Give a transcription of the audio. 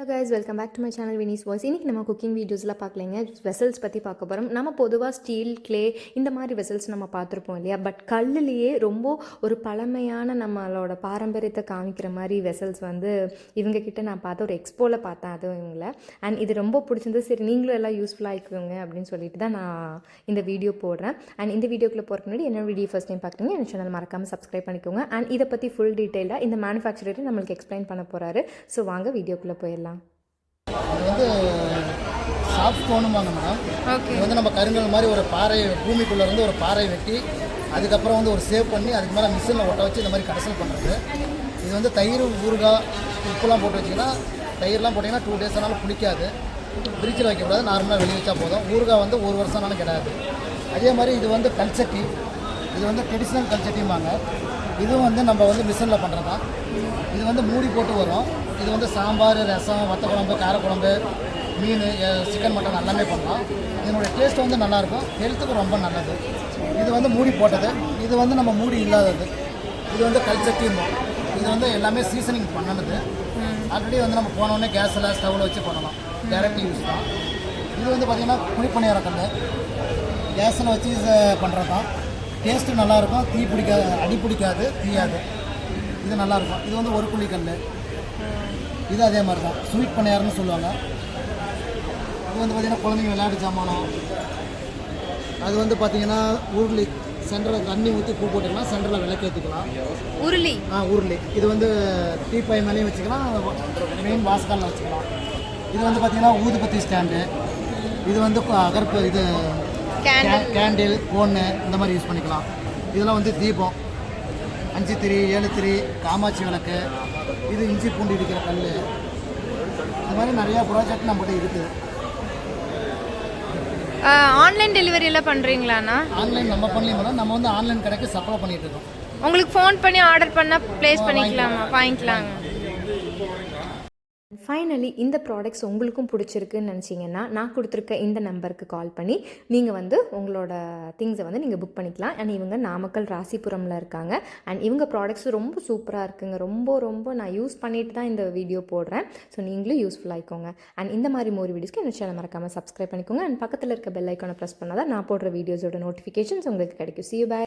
guys, welcome back to my channel Winnie's Voice. இன்னைக்கு நம்ம cooking வீடியோஸ்லாம் பார்க்கலைங்க, வெசல்ஸ் பற்றி பார்க்க போகிறோம். நம்ம பொதுவாக ஸ்டீல், கிளே இந்த மாதிரி வெசல்ஸ் நம்ம பார்த்துருப்போம் இல்லையா. பட் கல்லுலேயே ரொம்ப ஒரு பழமையான நம்மளோட பாரம்பரியத்தை காமிக்கிற மாதிரி வெசல்ஸ் வந்து இவங்கக்கிட்ட நான் பார்த்த ஒரு எக்ஸ்போவில் பார்த்தேன். அதுவும் இவங்கள அண்ட் இது ரொம்ப பிடிச்சிருந்து. சரி நீங்களும் எல்லாம் யூஸ்ஃபுல்லாக ஆகிக்குவீங்க அப்படின்னு சொல்லிட்டு தான் நான் இந்த வீடியோ போடுறேன். அண்ட் இந்த வீடியோக்குள்ளே போகிறதுக்கு முன்னாடி என்னோட வீடியோ ஃபஸ்ட் டைம் பார்க்குறீங்க, என் சேனல் மறக்காமல் சப்ஸ்கிரைப் பண்ணிக்கோங்க. அண்ட் இதை பற்றி ஃபுல் டீட்டெயிலாக இந்த மேனுஃபேக்சரர் நம்மளுக்கு எக்ஸ்பிளைன் பண்ண போகிறாரு. ஸோ வாங்க வீடியோக்குள்ளே போயிடலாம். இது வந்து சாஃப்ட் ஸ்டோனுமாங்க மேடம். இது வந்து நம்ம கருங்கல் மாதிரி ஒரு பாறை, பூமிக்குள்ளே இருந்து ஒரு பாறை வெட்டி அதுக்கப்புறம் வந்து ஒரு சேவ் பண்ணி அதுக்கு மேலே மிஷினில் ஒட்ட வச்சு இந்த மாதிரி கடைசல் பண்ணுறது. இது வந்து தயிர், ஊறுகாய், உப்புலாம் போட்டு வச்சிங்கன்னா, தயிர்லாம் போட்டிங்கன்னா 2 days ஆனாலும் புளிக்காது. ஃப்ரிட்ஜில் வைக்கக்கூடாது, நார்மலாக வெளியே வச்சா போதும். ஊறுகாய் வந்து 1 வருஷம் ஆனாலும் கிடையாது. அதே மாதிரி இது வந்து கல்சட்டி, இது வந்து ட்ரெடிஷ்னல் கல்சட்டிம்பாங்க. இதுவும் வந்து நம்ம வந்து மிஷினில் பண்ணுறது தான். இது வந்து மூடி போட்டு வரும். இது வந்து சாம்பார், ரசம், வத்த குழம்பு, காரக்குழம்பு, மீன், சிக்கன், மட்டன் எல்லாமே பண்ணலாம். இதனுடைய டேஸ்ட் வந்து நல்லாயிருக்கும், ஹெல்த்துக்கு ரொம்ப நல்லது. இது வந்து மூடி போட்டது, இது வந்து நம்ம மூடி இல்லாதது. இது வந்து கல்சட்டின்னு, இது வந்து எல்லாமே சீசனிங் பண்ணது. ஆல்ரெடி வந்து நம்ம போனோடனே கேஸில், ஸ்டவ்வில் வச்சு பண்ணலாம், டேரக்ட் யூஸ் தான். இது வந்து பார்த்திங்கன்னா குழிப்பணியார கல், கேஸில் வச்சு பண்ணுறது தான். டேஸ்ட்டு நல்லாயிருக்கும், தீ பிடிக்காது, அடி பிடிக்காது, தீயாது. இது நல்லாயிருக்கும். இது வந்து ஒரு குழி கல். இது அதே மாதிரி தான், ஸ்வீட் பணியாரம்னு சொல்லுவாங்க. இது வந்து பார்த்திங்கன்னா குழந்தைங்க விளையாட்டு சாமானம். அது வந்து பார்த்திங்கன்னா உருளி, சென்டரில் தண்ணி ஊற்றி பூ போட்டுக்கலாம், சென்டரில் விளக்கேற்றிக்கலாம். உருளி உருளி. இது வந்து டீப்பாய் மேலேயும் வச்சுக்கலாம், மெயின் வாஸ்காலில் வச்சுக்கலாம். இது வந்து பார்த்திங்கன்னா ஊதுபத்தி ஸ்டாண்டு. இது வந்து அகர்ப்பு, இது கேண்டில், ஃபோனு இந்த மாதிரி யூஸ் பண்ணிக்கலாம். இதெல்லாம் வந்து தீபம், 5 திரி, 7 திரி, காமாட்சி விளக்கு. இது இஞ்சி பூண்டு இடிக்கிற கல். இந்த மாதிரி நிறையா ப்ராஜெக்ட் நம்மகிட்ட இருக்குது. ஆன்லைன் டெலிவரி எல்லாம் பண்ணுறீங்களாண்ணா? ஆன்லைன் நம்ம பண்ணலாம். நம்ம வந்து ஆன்லைன் கடைக்கு சப்ளை பண்ணிட்டு இருக்கோம். உங்களுக்கு ஃபோன் பண்ணி ஆர்டர் பண்ணால் ப்ளேஸ் பண்ணிக்கலாமா? வாங்கிக்கலாங்க. ஃபைனலி இந்த ப்ராடக்ட்ஸ் உங்களுக்கும் பிடிச்சிருக்குன்னு நினச்சிங்கன்னா நான் கொடுத்துருக்க இந்த நம்பருக்கு கால் பண்ணி நீங்கள் வந்து உங்களோட திங்ஸை வந்து நீங்கள் புக் பண்ணிக்கலாம். அண்ட் இவங்க நாமக்கல் ராசிபுரமில் இருக்காங்க. அண்ட் இவங்க ப்ராடக்ட்ஸ் ரொம்ப சூப்பராக இருக்குங்க. ரொம்ப நான் யூஸ் பண்ணிட்டு தான் இந்த வீடியோ போடுறேன். ஸோ நீங்களும் யூஸ்ஃபுல்லாக ஆகிக்கோங்க. அண்ட் இந்த மாதிரி வீடியோஸ்க்கு என்னோட சேனல் மறக்காமல் சப்ஸ்கிரைப் பண்ணிக்கோங்க. அண்ட் பக்கத்தில் இருக்க பெல் ஐக்கானை ப்ரெஸ் பண்ணால் தான் நான் போடுற வீடியோஸோட நோட்டிஃபிகேஷன்ஸ் உங்களுக்கு கிடைக்கும். See you, bye.